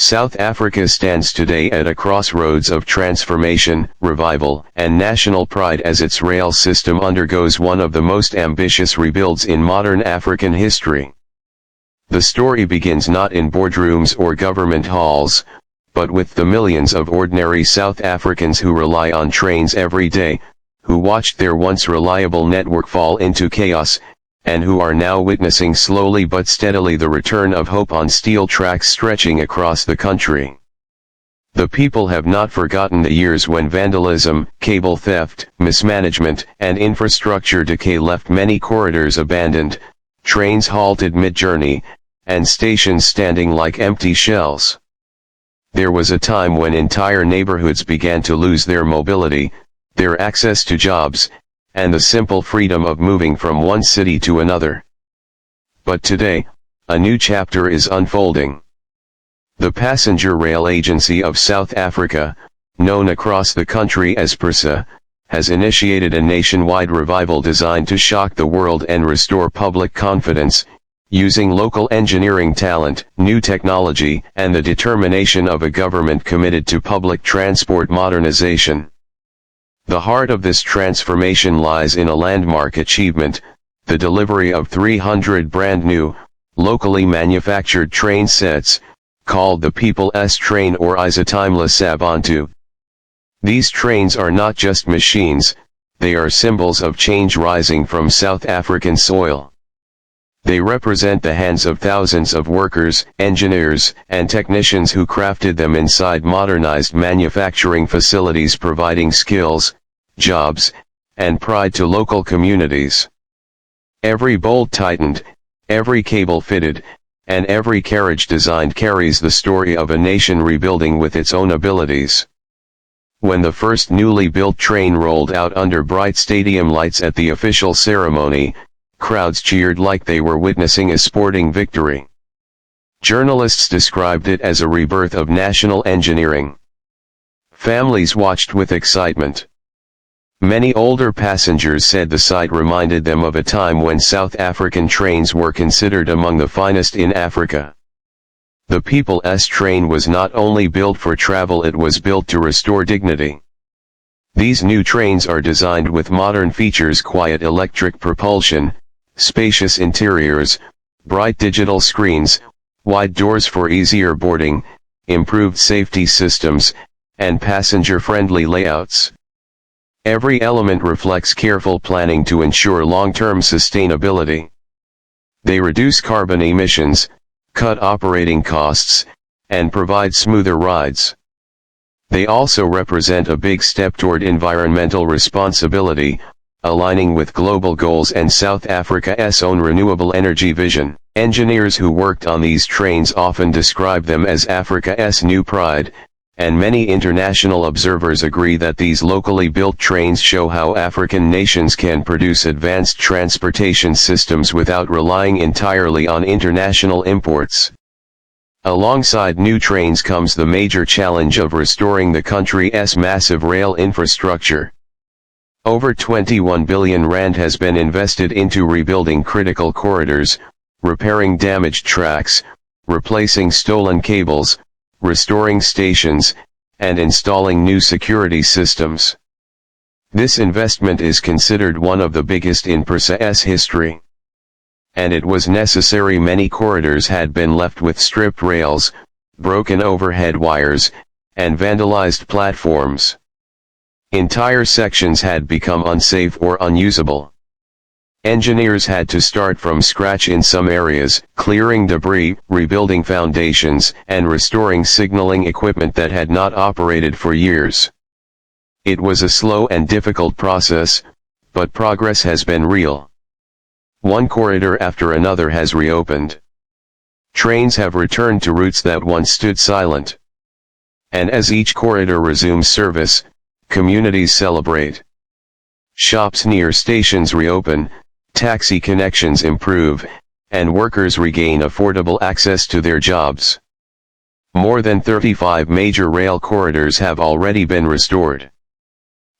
South Africa stands today at a crossroads of transformation, revival, and national pride as its rail system undergoes one of the most ambitious rebuilds in modern African history. The story begins not in boardrooms or government halls, but with the millions of ordinary South Africans who rely on trains every day, who watched their once reliable network fall into chaos, and who are now witnessing slowly but steadily the return of hope on steel tracks stretching across the country. The people have not forgotten the years when vandalism, cable theft, mismanagement, and infrastructure decay left many corridors abandoned, trains halted mid-journey, and stations standing like empty shells. There was a time when entire neighborhoods began to lose their mobility, their access to jobs, and the simple freedom of moving from one city to another. But today, a new chapter is unfolding. The Passenger Rail Agency of South Africa, known across the country as PRASA, has initiated a nationwide revival designed to shock the world and restore public confidence, using local engineering talent, new technology, and the determination of a government committed to public transport modernization. The heart of this transformation lies in a landmark achievement, the delivery of 300 brand new, locally manufactured train sets, called the People's Train or Isitimela Sabantu. These trains are not just machines, they are symbols of change rising from South African soil. They represent the hands of thousands of workers, engineers, and technicians who crafted them inside modernized manufacturing facilities, providing skills, jobs, and pride to local communities. Every bolt tightened, every cable fitted, and every carriage designed carries the story of a nation rebuilding with its own abilities. When the first newly built train rolled out under bright stadium lights at the official ceremony, crowds cheered like they were witnessing a sporting victory. Journalists described it as a rebirth of national engineering. Families watched with excitement. Many older passengers said the sight reminded them of a time when South African trains were considered among the finest in Africa. The People's Train was not only built for travel, it was built to restore dignity. These new trains are designed with modern features: quiet electric propulsion, spacious interiors, bright digital screens, wide doors for easier boarding, improved safety systems, and passenger-friendly layouts. Every element reflects careful planning to ensure long-term sustainability. They reduce carbon emissions, cut operating costs, and provide smoother rides. They also represent a big step toward environmental responsibility, aligning with global goals and South Africa's own renewable energy vision. Engineers who worked on these trains often describe them as Africa's new pride, and many international observers agree that these locally built trains show how African nations can produce advanced transportation systems without relying entirely on international imports. Alongside new trains comes the major challenge of restoring the country's massive rail infrastructure. Over 21 billion rand has been invested into rebuilding critical corridors, repairing damaged tracks, replacing stolen cables, restoring stations, and installing new security systems. This investment is considered one of the biggest in PRASA's history. And it was necessary. Many corridors had been left with stripped rails, broken overhead wires, and vandalized platforms. Entire sections had become unsafe or unusable. Engineers had to start from scratch in some areas, clearing debris, rebuilding foundations, and restoring signaling equipment that had not operated for years. It was a slow and difficult process, but progress has been real. One corridor after another has reopened. Trains have returned to routes that once stood silent. And as each corridor resumes service, communities celebrate. Shops near stations reopen, taxi connections improve, and workers regain affordable access to their jobs. More than 35 major rail corridors have already been restored.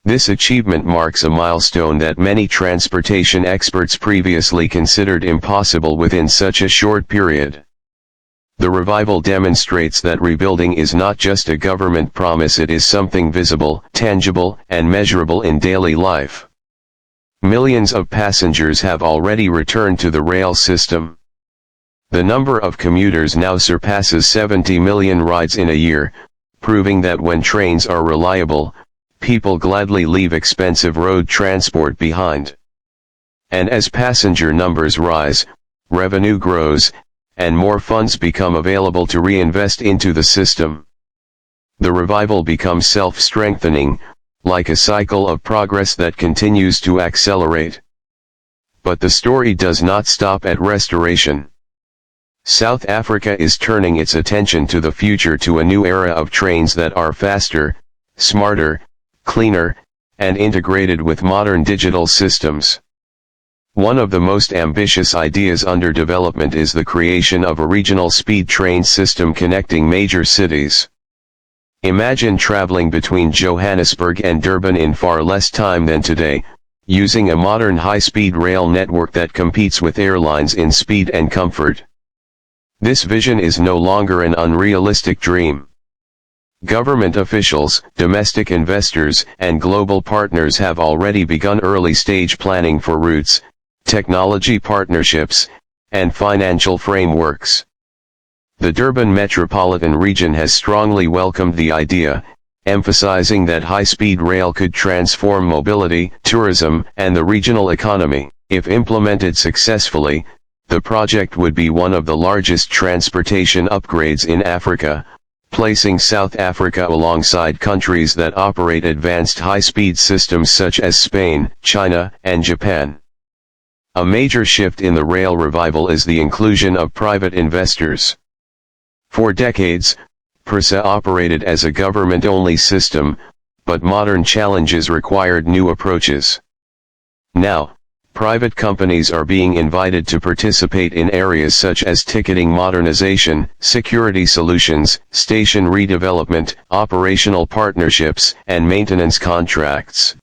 This achievement marks a milestone that many transportation experts previously considered impossible within such a short period. The revival demonstrates that rebuilding is not just a government promise, it is something visible, tangible, and measurable in daily life. Millions of passengers have already returned to the rail system. The number of commuters now surpasses 70 million rides in a year, proving that when trains are reliable, people gladly leave expensive road transport behind. And as passenger numbers rise, revenue grows, and more funds become available to reinvest into the system. The revival becomes self-strengthening, like a cycle of progress that continues to accelerate. But the story does not stop at restoration. South Africa is turning its attention to the future, to a new era of trains that are faster, smarter, cleaner, and integrated with modern digital systems. One of the most ambitious ideas under development is the creation of a regional speed train system connecting major cities. Imagine traveling between Johannesburg and Durban in far less time than today, using a modern high-speed rail network that competes with airlines in speed and comfort. This vision is no longer an unrealistic dream. Government officials, domestic investors, and global partners have already begun early-stage planning for routes, technology partnerships, and financial frameworks. The Durban metropolitan region has strongly welcomed the idea, emphasizing that high-speed rail could transform mobility, tourism, and the regional economy. If implemented successfully, the project would be one of the largest transportation upgrades in Africa, placing South Africa alongside countries that operate advanced high-speed systems such as Spain, China, and Japan. A major shift in the rail revival is the inclusion of private investors. For decades, PRASA operated as a government-only system, but modern challenges required new approaches. Now, private companies are being invited to participate in areas such as ticketing modernization, security solutions, station redevelopment, operational partnerships, and maintenance contracts.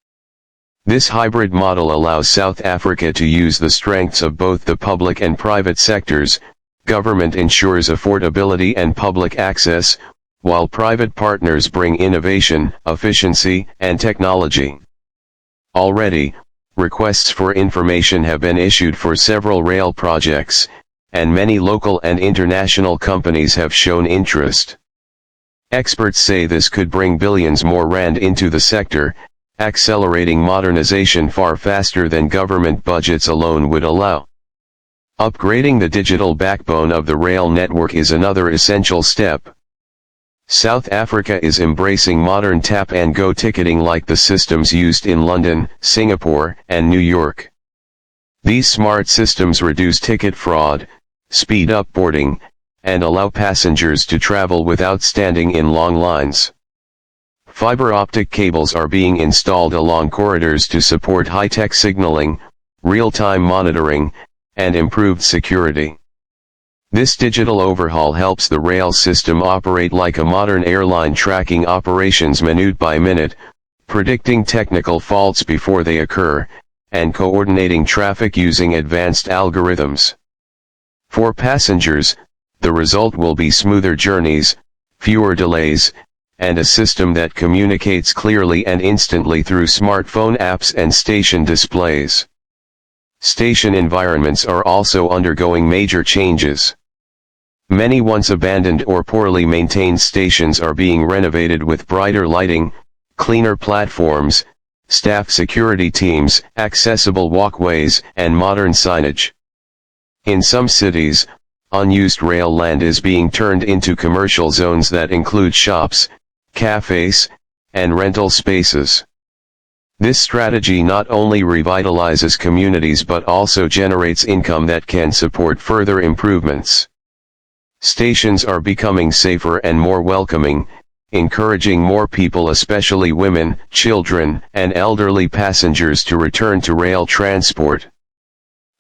This hybrid model allows South Africa to use the strengths of both the public and private sectors. Government ensures affordability and public access, while private partners bring innovation, efficiency, and technology. Already, requests for information have been issued for several rail projects, and many local and international companies have shown interest. Experts say this could bring billions more rand into the sector, accelerating modernization far faster than government budgets alone would allow. Upgrading the digital backbone of the rail network is another essential step. South Africa is embracing modern tap-and-go ticketing like the systems used in London, Singapore, and New York. These smart systems reduce ticket fraud, speed up boarding, and allow passengers to travel without standing in long lines. Fiber optic cables are being installed along corridors to support high-tech signaling, real-time monitoring, and improved security. This digital overhaul helps the rail system operate like a modern airline, tracking operations minute by minute, predicting technical faults before they occur, and coordinating traffic using advanced algorithms. For passengers, the result will be smoother journeys, fewer delays, and a system that communicates clearly and instantly through smartphone apps and station displays. Station environments are also undergoing major changes. Many once abandoned or poorly maintained stations are being renovated with brighter lighting, cleaner platforms, staff security teams, accessible walkways, and modern signage. In some cities, unused rail land is being turned into commercial zones that include shops, cafes, and rental spaces. This strategy not only revitalizes communities but also generates income that can support further improvements. Stations are becoming safer and more welcoming, encouraging more people, especially women, children, and elderly passengers, to return to rail transport.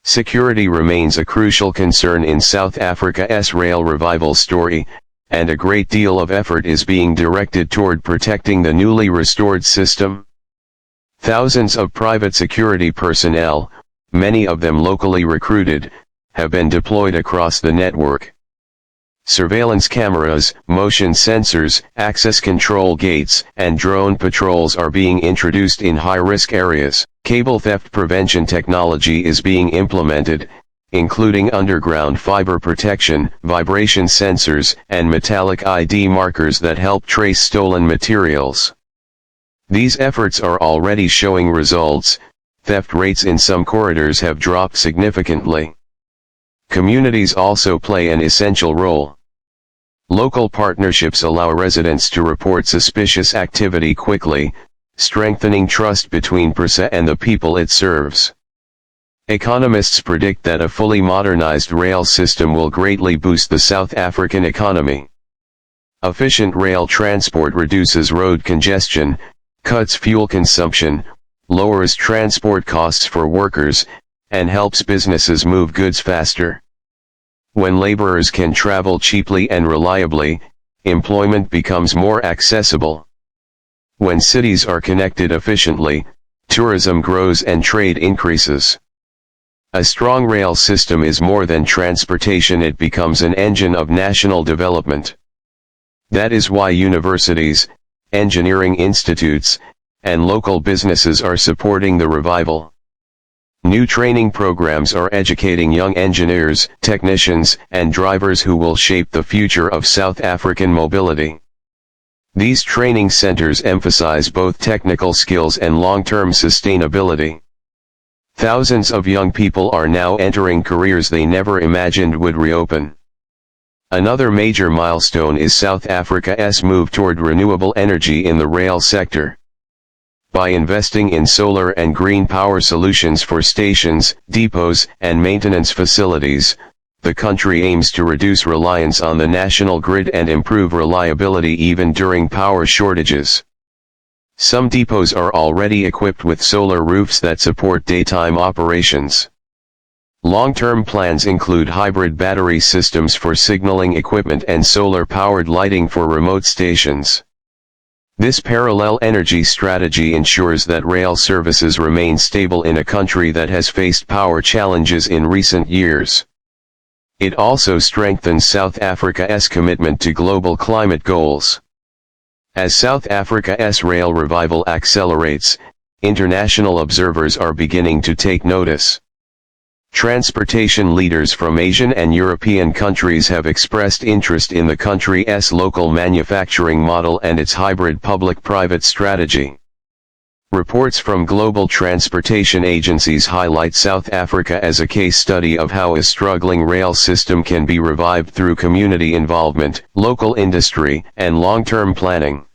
Security remains a crucial concern in South Africa's rail revival story, and a great deal of effort is being directed toward protecting the newly restored system. Thousands of private security personnel, many of them locally recruited, have been deployed across the network. Surveillance cameras, motion sensors, access control gates, and drone patrols are being introduced in high-risk areas. Cable theft prevention technology is being implemented, including underground fiber protection, vibration sensors, and metallic ID markers that help trace stolen materials. These efforts are already showing results. Theft rates in some corridors have dropped significantly. Communities also play an essential role. Local partnerships allow residents to report suspicious activity quickly, strengthening trust between PRASA and the people it serves. Economists predict that a fully modernized rail system will greatly boost the South African economy. Efficient rail transport reduces road congestion, cuts fuel consumption, lowers transport costs for workers, and helps businesses move goods faster. When laborers can travel cheaply and reliably, employment becomes more accessible. When cities are connected efficiently, tourism grows and trade increases. A strong rail system is more than transportation, it becomes an engine of national development. That is why universities, engineering institutes, and local businesses are supporting the revival. New training programs are educating young engineers, technicians, and drivers who will shape the future of South African mobility. These training centers emphasize both technical skills and long-term sustainability. Thousands of young people are now entering careers they never imagined would reopen. Another major milestone is South Africa's move toward renewable energy in the rail sector. By investing in solar and green power solutions for stations, depots, and maintenance facilities, the country aims to reduce reliance on the national grid and improve reliability even during power shortages. Some depots are already equipped with solar roofs that support daytime operations. Long-term plans include hybrid battery systems for signaling equipment and solar-powered lighting for remote stations. This parallel energy strategy ensures that rail services remain stable in a country that has faced power challenges in recent years. It also strengthens South Africa's commitment to global climate goals. As South Africa's rail revival accelerates, international observers are beginning to take notice. Transportation leaders from Asian and European countries have expressed interest in the country's local manufacturing model and its hybrid public-private strategy. Reports from global transportation agencies highlight South Africa as a case study of how a struggling rail system can be revived through community involvement, local industry, and long-term planning.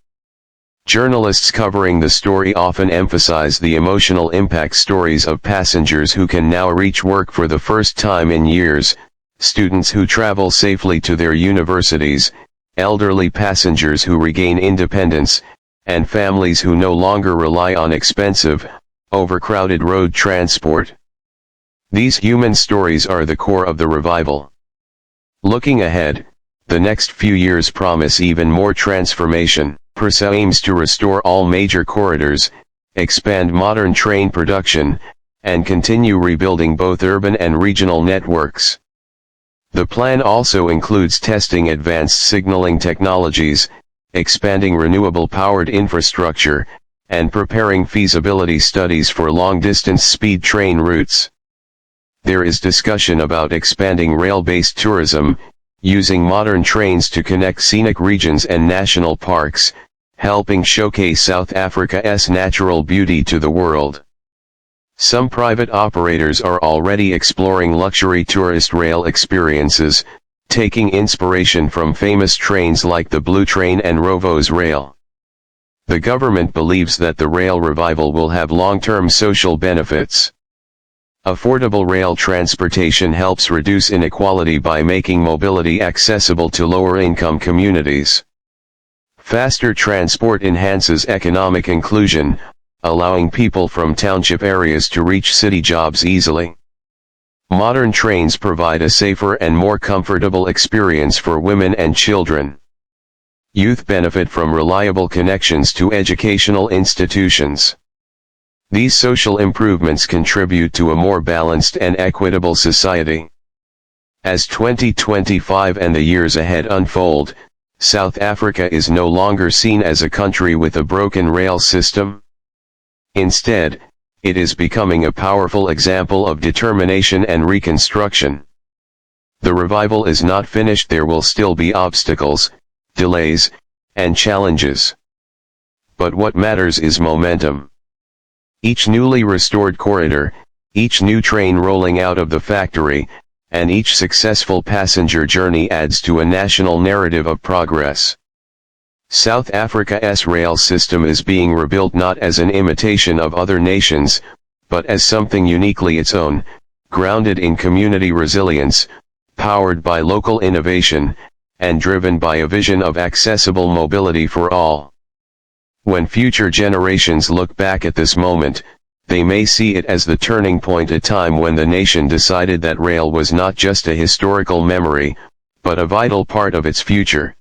Journalists covering the story often emphasize the emotional impact stories of passengers who can now reach work for the first time in years, students who travel safely to their universities, elderly passengers who regain independence, and families who no longer rely on expensive, overcrowded road transport. These human stories are the core of the revival. Looking ahead, the next few years promise even more transformation. PRASA aims to restore all major corridors, expand modern train production, and continue rebuilding both urban and regional networks. The plan also includes testing advanced signaling technologies, expanding renewable-powered infrastructure, and preparing feasibility studies for long-distance speed train routes. There is discussion about expanding rail-based tourism, using modern trains to connect scenic regions and national parks, helping showcase South Africa's natural beauty to the world. Some private operators are already exploring luxury tourist rail experiences, taking inspiration from famous trains like the Blue Train and Rovos Rail. The government believes that the rail revival will have long-term social benefits. Affordable rail transportation helps reduce inequality by making mobility accessible to lower-income communities. Faster transport enhances economic inclusion, allowing people from township areas to reach city jobs easily. Modern trains provide a safer and more comfortable experience for women and children. Youth benefit from reliable connections to educational institutions. These social improvements contribute to a more balanced and equitable society. As 2025 and the years ahead unfold, South Africa is no longer seen as a country with a broken rail system. Instead, it is becoming a powerful example of determination and reconstruction. The revival is not finished. There will still be obstacles, delays, and challenges. But what matters is momentum. Each newly restored corridor, each new train rolling out of the factory, and each successful passenger journey adds to a national narrative of progress. South Africa's rail system is being rebuilt not as an imitation of other nations, but as something uniquely its own, grounded in community resilience, powered by local innovation, and driven by a vision of accessible mobility for all. When future generations look back at this moment, they may see it as the turning point, a time when the nation decided that rail was not just a historical memory, but a vital part of its future.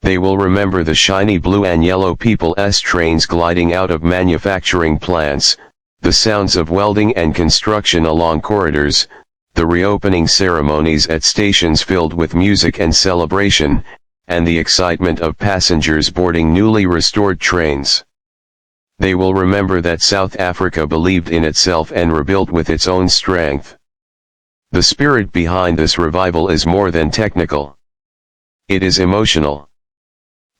They will remember the shiny blue and yellow people's trains gliding out of manufacturing plants, the sounds of welding and construction along corridors, the reopening ceremonies at stations filled with music and celebration, and the excitement of passengers boarding newly restored trains. They will remember that South Africa believed in itself and rebuilt with its own strength. The spirit behind this revival is more than technical. It is emotional.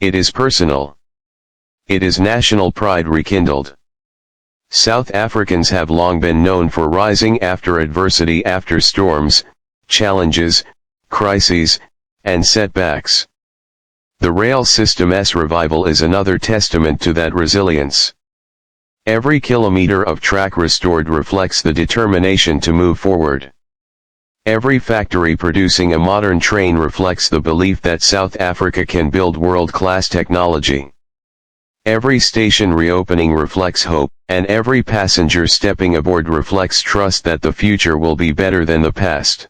It is personal. It is national pride rekindled. South Africans have long been known for rising after adversity, after storms, challenges, crises, and setbacks. The rail system's revival is another testament to that resilience. Every kilometer of track restored reflects the determination to move forward. Every factory producing a modern train reflects the belief that South Africa can build world-class technology. Every station reopening reflects hope, and every passenger stepping aboard reflects trust that the future will be better than the past.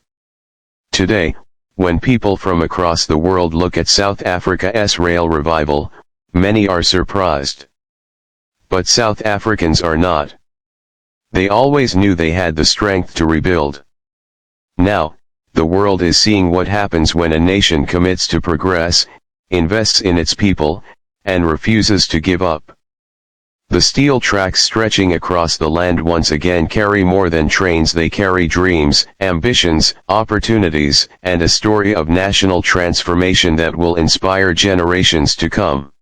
Today, when people from across the world look at South Africa's rail revival, many are surprised. But South Africans are not. They always knew they had the strength to rebuild. Now, the world is seeing what happens when a nation commits to progress, invests in its people, and refuses to give up. The steel tracks stretching across the land once again carry more than trains. They carry dreams, ambitions, opportunities, and a story of national transformation that will inspire generations to come.